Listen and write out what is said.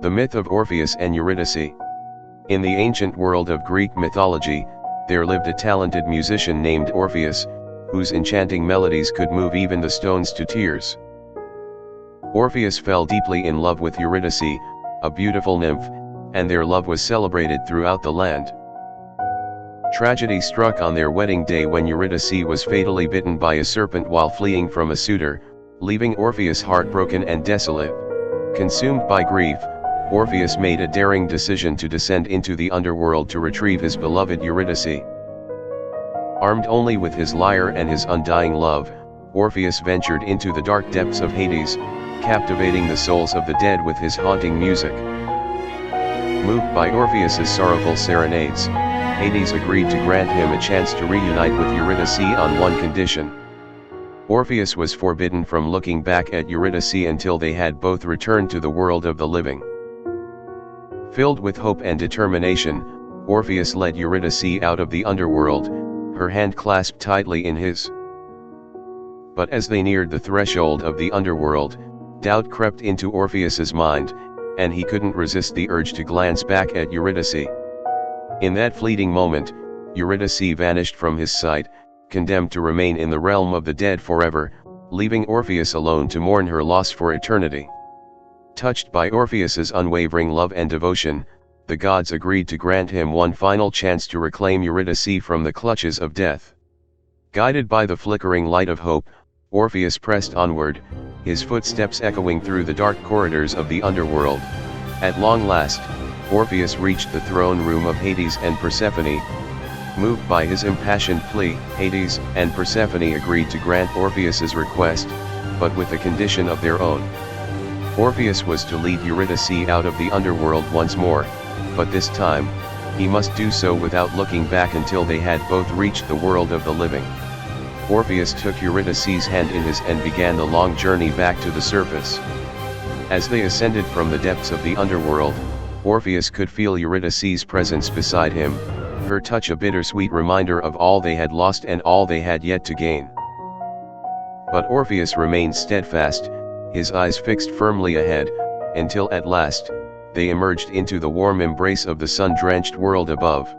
The myth of Orpheus and Eurydice. In the ancient world of Greek mythology, there lived a talented musician named Orpheus, whose enchanting melodies could move even the stones to tears. Orpheus fell deeply in love with Eurydice, a beautiful nymph, and their love was celebrated throughout the land. Tragedy struck on their wedding day when Eurydice was fatally bitten by a serpent while fleeing from a suitor, leaving Orpheus heartbroken and desolate. Consumed by grief, Orpheus made a daring decision to descend into the underworld to retrieve his beloved Eurydice. Armed only with his lyre and his undying love, Orpheus ventured into the dark depths of Hades, captivating the souls of the dead with his haunting music. Moved by Orpheus's sorrowful serenades, Hades agreed to grant him a chance to reunite with Eurydice on one condition. Orpheus was forbidden from looking back at Eurydice until they had both returned to the world of the living. Filled with hope and determination, Orpheus led Eurydice out of the underworld, her hand clasped tightly in his. But as they neared the threshold of the underworld, doubt crept into Orpheus's mind, and he couldn't resist the urge to glance back at Eurydice. In that fleeting moment, Eurydice vanished from his sight, condemned to remain in the realm of the dead forever, leaving Orpheus alone to mourn her loss for eternity. Touched by Orpheus's unwavering love and devotion, the gods agreed to grant him one final chance to reclaim Eurydice from the clutches of death. Guided by the flickering light of hope, Orpheus pressed onward, his footsteps echoing through the dark corridors of the underworld. At long last, Orpheus reached the throne room of Hades and Persephone. Moved by his impassioned plea, Hades and Persephone agreed to grant Orpheus's request, but with a condition of their own. Orpheus was to lead Eurydice out of the underworld once more, but this time, he must do so without looking back until they had both reached the world of the living. Orpheus took Eurydice's hand in his and began the long journey back to the surface. As they ascended from the depths of the underworld, Orpheus could feel Eurydice's presence beside him, her touch a bittersweet reminder of all they had lost and all they had yet to gain. But Orpheus remained steadfast, his eyes fixed firmly ahead, until at last, they emerged into the warm embrace of the sun-drenched world above.